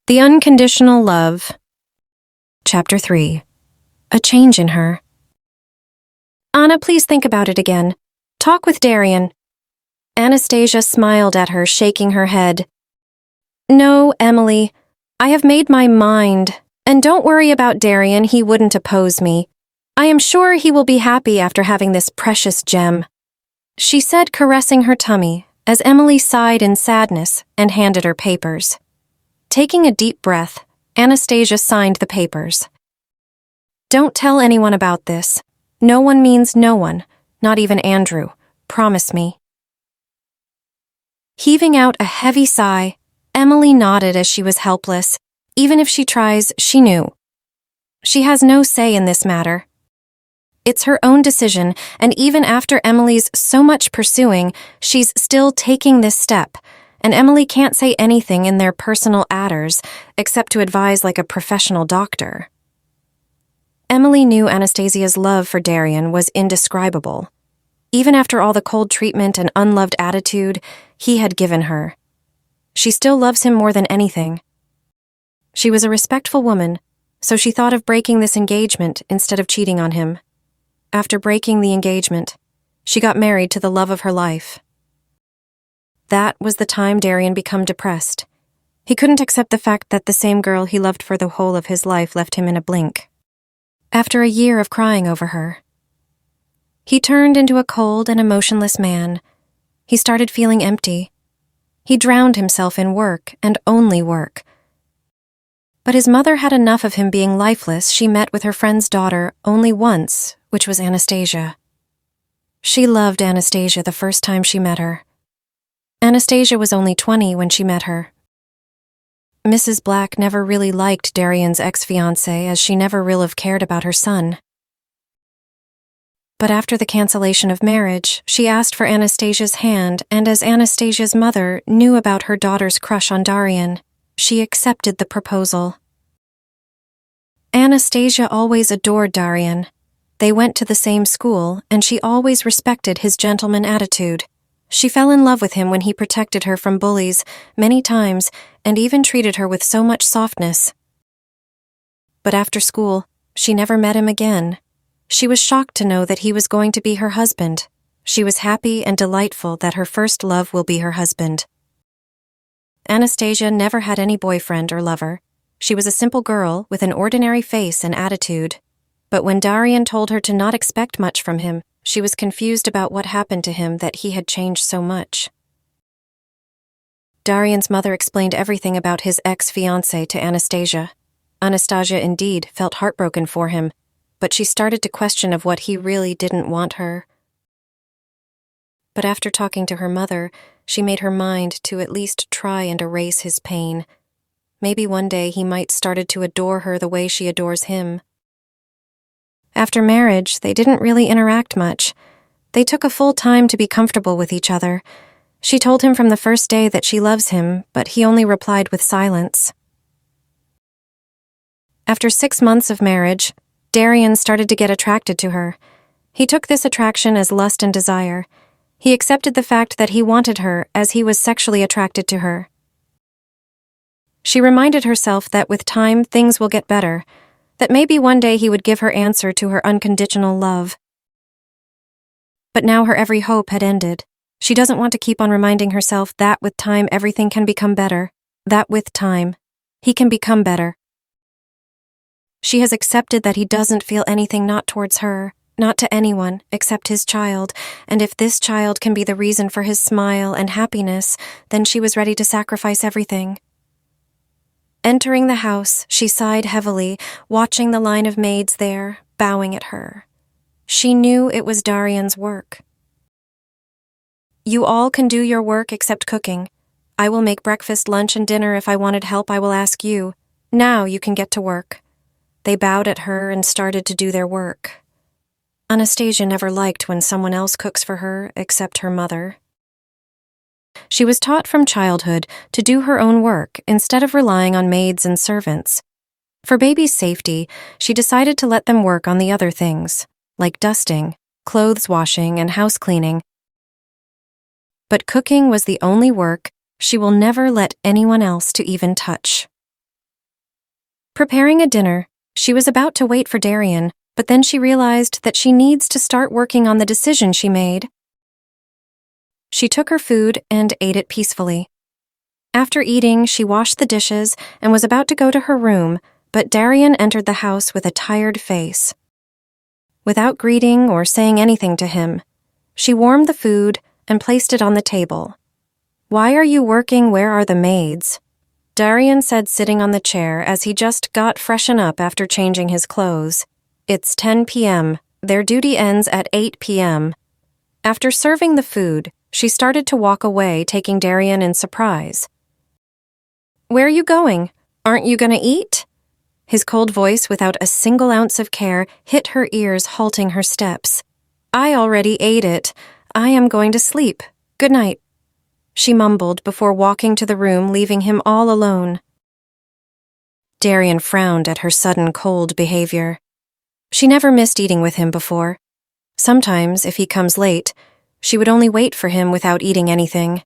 The Unconditional Love. Chapter 3. A Change in Her. Anna, please think about it again. Talk with Darian. Anastasia smiled at her, shaking her head. No, Emily. I have made my mind. And don't worry about Darian, he wouldn't oppose me. I am sure he will be happy after having this precious gem. She said, caressing her tummy, as Emily sighed in sadness and handed her papers. Taking a deep breath, Anastasia signed the papers. Don't tell anyone about this. No one means no one, not even Andrew. Promise me. Heaving out a heavy sigh, Emily nodded as she was helpless. Even if she tries, she knew. She has no say in this matter. It's her own decision, and even after Emily's so much pursuing, she's still taking this step, and Emily can't say anything in their personal adders except to advise like a professional doctor. Emily knew Anastasia's love for Darian was indescribable. Even after all the cold treatment and unloved attitude he had given her, she still loves him more than anything. She was a respectful woman, so she thought of breaking this engagement instead of cheating on him. After breaking the engagement, she got married to the love of her life. That was the time Darian became depressed. He couldn't accept the fact that the same girl he loved for the whole of his life left him in a blink. After a year of crying over her, he turned into a cold and emotionless man. He started feeling empty. He drowned himself in work and only work. But his mother had enough of him being lifeless. She met with her friend's daughter only once, which was Anastasia. She loved Anastasia the first time she met her. Anastasia was only 20 when she met her. Mrs. Black never really liked Darian's ex-fiancé, as she never really cared about her son. But after the cancellation of marriage, she asked for Anastasia's hand, and as Anastasia's mother knew about her daughter's crush on Darian, she accepted the proposal. Anastasia always adored Darian. They went to the same school, and she always respected his gentleman attitude. She fell in love with him when he protected her from bullies many times and even treated her with so much softness. But after school, she never met him again. She was shocked to know that he was going to be her husband. She was happy and delightful that her first love will be her husband. Anastasia never had any boyfriend or lover. She was a simple girl with an ordinary face and attitude. But when Darian told her to not expect much from him, she was confused about what happened to him that he had changed so much. Darian's mother explained everything about his ex-fiancé to Anastasia. Anastasia indeed felt heartbroken for him, but she started to question of what he really didn't want her. But after talking to her mother, she made her mind to at least try and erase his pain. Maybe one day he might started to adore her the way she adores him. After marriage, they didn't really interact much. They took a full time to be comfortable with each other. She told him from the first day that she loves him, but he only replied with silence. After 6 months of marriage, Darian started to get attracted to her. He took this attraction as lust and desire. He accepted the fact that he wanted her as he was sexually attracted to her. She reminded herself that with time things will get better, that maybe one day he would give her answer to her unconditional love. But now her every hope had ended. She doesn't want to keep on reminding herself that with time everything can become better, that with time he can become better. She has accepted that he doesn't feel anything, not towards her, not to anyone except his child, and if this child can be the reason for his smile and happiness, then she was ready to sacrifice everything. Entering the house, she sighed heavily, watching the line of maids there, bowing at her. She knew it was Darian's work. You all can do your work except cooking. I will make breakfast, lunch, and dinner. If I wanted help, I will ask you. Now you can get to work. They bowed at her and started to do their work. Anastasia never liked when someone else cooks for her, except her mother. She was taught from childhood to do her own work instead of relying on maids and servants. For baby's safety, she decided to let them work on the other things, like dusting, clothes washing, and house cleaning. But cooking was the only work she will never let anyone else to even touch. Preparing a dinner, she was about to wait for Darian, but then she realized that she needs to start working on the decision she made. She took her food and ate it peacefully. After eating, she washed the dishes and was about to go to her room, but Darian entered the house with a tired face. Without greeting or saying anything to him, she warmed the food and placed it on the table. "Why are you working? Where are the maids?" Darian said, sitting on the chair as he just got freshen up after changing his clothes. "It's 10 p.m. Their duty ends at 8 p.m. After serving the food, she started to walk away, taking Darian in surprise. "Where are you going? Aren't you gonna eat?" His cold voice, without a single ounce of care, hit her ears, halting her steps. "I already ate it. I am going to sleep. Good night," she mumbled before walking to the room, leaving him all alone. Darian frowned at her sudden cold behavior. She never missed eating with him before. Sometimes, if he comes late, she would only wait for him without eating anything.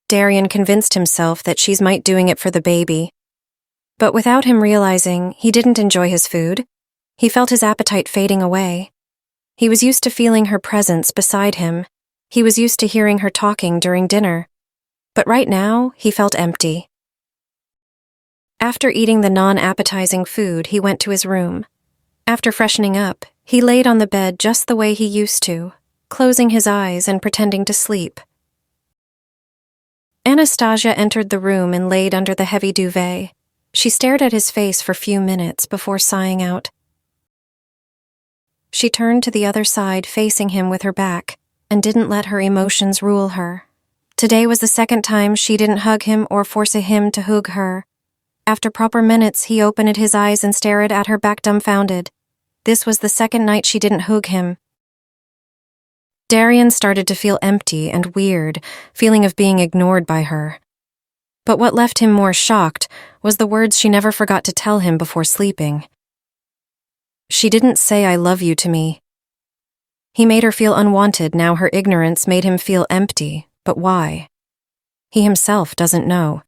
Darian convinced himself that she might doing it for the baby. But without him realizing, he didn't enjoy his food. He felt his appetite fading away. He was used to feeling her presence beside him. He was used to hearing her talking during dinner. But right now, he felt empty. After eating the non-appetizing food, he went to his room. After freshening up, he laid on the bed just the way he used to, closing his eyes and pretending to sleep. Anastasia entered the room and laid under the heavy duvet. She stared at his face for a few minutes before sighing out. She turned to the other side, facing him with her back, and didn't let her emotions rule her. Today was the second time she didn't hug him or force him to hug her. After proper minutes, he opened his eyes and stared at her back dumbfounded. This was the second night she didn't hug him. Darian started to feel empty and weird, feeling of being ignored by her. But what left him more shocked was the words she never forgot to tell him before sleeping. "She didn't say I love you to me." He made her feel unwanted. Now her ignorance made him feel empty, but why? He himself doesn't know.